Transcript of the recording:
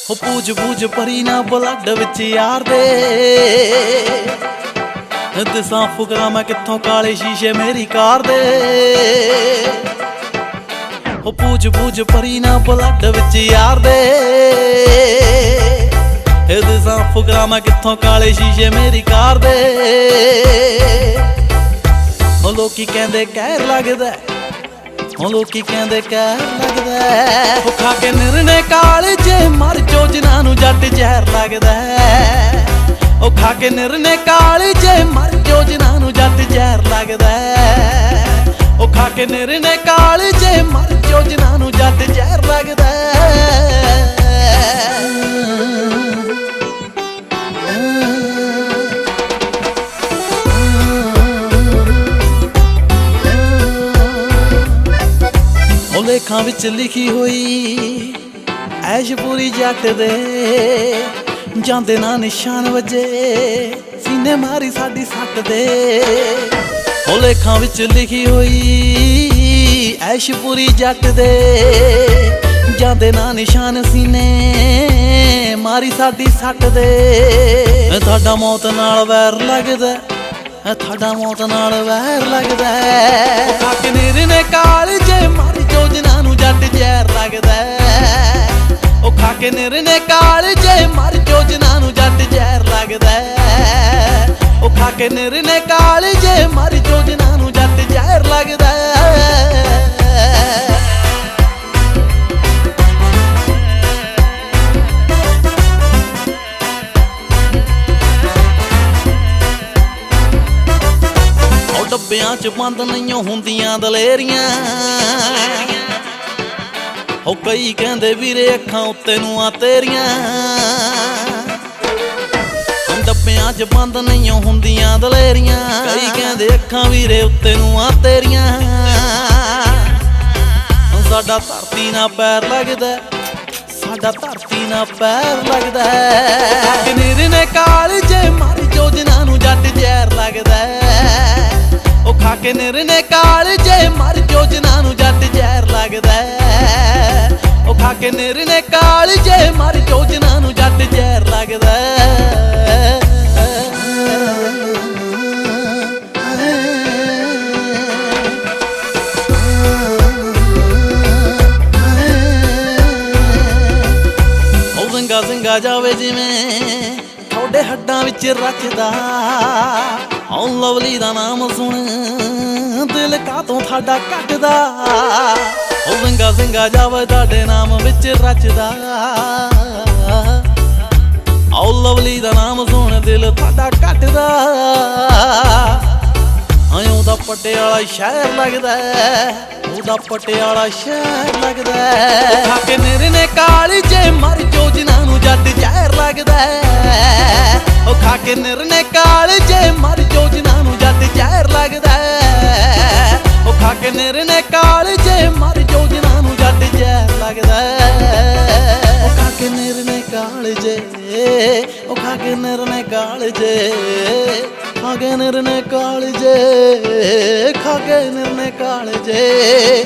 ਹੋ ਪੂਜ ਪੂਜ ਪਰੀ ਨਾ ਬਲੱਡ ਵਿੱਚ ਯਾਰ ਦੇ ਦਿਸਾਂ ਫੁਕਰਾ ਮੈਂ ਕਿੱਥੋਂ ਕਾਲੇ ਸ਼ੀਸ਼ੇ ਮੇਰੀ ਕਾਰ ਦੇ ਹੋ ਪੂਜ ਪੂਜ ਪਰੀ ਨਾ ਬਲੱਡ ਵਿੱਚ ਯਾਰ ਦੇ ਦਿਸਾਂ ਫੁਕਰਾ ਮੈਂ ਕਿੱਥੋਂ ਕਾਲੇ ਸ਼ੀਸ਼ੇ ਮੇਰੀ ਕਾਰ ਦੇ ਹੋ ਲੋਕੀ ਕਹਿੰਦੇ ਕਹਿਰ ਲੱਗਦਾ ਹੁਣ ਲੋਕੀ ਕਹਿੰਦੇ ਕਹਿਰ ਲੱਗਦਾ ਉਹ ਖਾ ਕੇ ਨਿਰਣੇ ਕਾਲਜੇ ਮਰ ਜੋ ਜਿਨ੍ਹਾਂ ਨੂੰ ਜੱਟ ਜ਼ਹਿਰ ਲੱਗਦਾ ਉਹ ਖਾ ਕੇ ਨਿਰਣੇ ਕਾਲਜੇ ਮਰ ਜੋ ਜਿਨ੍ਹਾਂ ਨੂੰ ਜੱਟ ਜ਼ਹਿਰ ਲੱਗਦਾ ਉਹ ਖਾ ਕੇ ਨਿਰਣੇ ਕਾਲਜੇ ਮਰ ਜੋ ਜਿਨ੍ਹਾਂ ਨੂੰ ਜੱਟ ਜ਼ਹਿਰ ਲੱਗਦਾ ਲੇਖਾਂ ਵਿੱਚ ਲਿਖੀ ਹੋਈ ਐਸ਼ ਪੂਰੀ ਜੱਟ ਦੇ ਜਾਂਦੇ ਨਾ ਨਿਸ਼ਾਨ ਵੱਜੇ ਸੀਨੇ ਮਾਰੀ ਸਾਡੀ ਸੱਟ ਦੇ ਉਹ ਲੇਖਾਂ ਵਿੱਚ ਲਿਖੀ ਹੋਈ ਐਸ਼ ਪੂਰੀ ਜੱਟ ਦੇ ਜਾਂਦੇ ਨਾ ਨਿਸ਼ਾਨ ਸੀਨੇ ਮਾਰੀ ਸਾਡੀ ਸੱਟ ਦੇ ਤੁਹਾਡਾ ਮੌਤ ਨਾਲ ਵੈਰ ਲੱਗਦਾ ਤੁਹਾਡਾ ਮੌਤ ਨਾਲ ਵੈਰ ਲੱਗਦਾ ਖਾ ਕੇ ਨਿਰਣੇ ਕਾਲਜੇ ਮਰ ਜੋ ਜਿਨ੍ਹਾਂ ਨੂੰ ਜੱਟ ਜ਼ਹਿਰ ਲੱਗਦਾ ਉਹ ਖਾ ਕੇ ਨਿਰਣੇ ਕਾਲਜੇ ਮਰ ਜੋ ਜਿਨ੍ਹਾਂ ਨੂੰ ਜੱਟ ਜ਼ਹਿਰ ਲੱਗਦਾ ਉਹ ਖਾ ਕੇ ਨਿਰਣੇ ਕਾਲਜੇ ਮਰ ਜੋ ਜਿਨ੍ਹਾਂ ਨੂੰ ਜੱਟ ਜ਼ਹਿਰ ਲੱਗਦਾ ਡੱਬਿਆਂ ਚ ਬੰਦ ਨਹੀਂ ਹੁੰਦੀਆਂ ਦਲੇਰੀਆਂ ਉਹ ਕਈ ਕਹਿੰਦੇ ਵੀਰੇ ਅੱਖਾਂ ਉੱਤੇ ਨੂੰ ਆ ਤੇਰੀਆਂ ਡੱਬਿਆਂ ਚ ਬੰਦ ਨਹੀਂ ਹੁੰਦੀਆਂ ਦਲੇਰੀਆਂ ਕਈ ਕਹਿੰਦੇ ਅੱਖਾਂ ਵੀਰੇ ਉੱਤੇ ਨੂੰ ਆ ਤੇਰੀਆਂ ਸਾਡਾ ਧਰਤੀ ਨਾਲ ਪੈਰ ਲੱਗਦਾ ਸਾਡਾ ਧਰਤੀ ਨਾਲ ਪੈਰ ਲੱਗਦਾ ਨਿਰਣੇ ਕਾਲਜੇ ਮਰ ਜੋ ਜਿਨ੍ਹਾਂ ਨੂੰ ਜੱਟ ਜ਼ਹਿਰ ਲੱਗਦਾ ਉਹ ਖਾ ਕੇ ਨਿਰਣੇ ਕਾਲਜੇ ਮਰ ਜੋ ਜਿਨ੍ਹਾਂ ਨੂੰ ਜੱਟ ਜ਼ਹਿਰ ਲੱਗਦਾ ਉਹ ਖਾ ਕੇ ਨਿਰਣੇ ਕਾਲਜੇ ਮਰ ਜੋ ਜਿਨ੍ਹਾਂ ਨੂੰ ਜੱਟ ਜ਼ਹਿਰ ਲੱਗਦਾ ਉਹ ਜ਼ਿੰਗਾ ਜ਼ਿੰਗਾ ਜਾਵੇ ਜਿਵੇਂ ਤੁਹਾਡੇ ਹੱਡਾਂ ਵਿੱਚ ਰਚਦਾ ਓ ਲਵਲੀ ਦਾ ਨਾਮ ਸੁਣ ਦਿਲ ਕਾਤੋਂ ਤੁਹਾਡਾ ਕੱਟਦਾ ਓ ਜ਼ਿੰਗਾ ਜ਼ਿੰਗਾ ਜਾਵੇ ਤੁਹਾਡੇ ਨਾਮ ਵਿੱਚ ਰਚਦਾ ਓ ਲਵਲੀ ਦਾ ਨਾਮ ਸੁਣ ਦਿਲ ਤੁਹਾਡਾ ਕੱਟਦਾ ਉਹਦਾ ਪਟਿਆਲਾ ਸ਼ਹਿਰ ਲੱਗਦਾ ਉਹਦਾ ਪਟਿਆਲਾ ਸ਼ਹਿਰ ਲੱਗਦਾ ਖਾ ਕੇ ਨਿਰਣੇ ਕਾਲਜੇ ਮਰ ਜੋ ਜਿਨ੍ਹਾਂ ਨੂੰ ਜੱਟ ਜ਼ਹਿਰ ਲੱਗਦਾ ਉਹ ਖਾ ਕੇ ਨਿਰਣੇ ਕਾਲਜੇ ਮਰ ਜੋ ਜਿਨ੍ਹਾਂ ਨੂੰ ਜੱਟ ਜ਼ਹਿਰ ਲੱਗਦਾ ਉਹ ਖਾ ਕੇ ਨਿਰਣੇ ਕਾਲਜੇ ਮਰ ਜੋ ਜਿਨ੍ਹਾਂ ਨੂੰ ਜੱਟ ਜ਼ਹਿਰ ਲੱਗਦਾ ਉਹ ਖਾ ਕੇ ਨਿਰਣੇ ਕਾਲਜੇ ਉਹ ਖਾ ਕੇ ਨਿਰਣੇ ਕਾਲਜੇ ਖਾ ਕੇ ਨਿਰਣੇ ਕਾਲਜੇ ਖਾ ਕੇ ਨਿਰਣੇ ਕਾਲਜੇ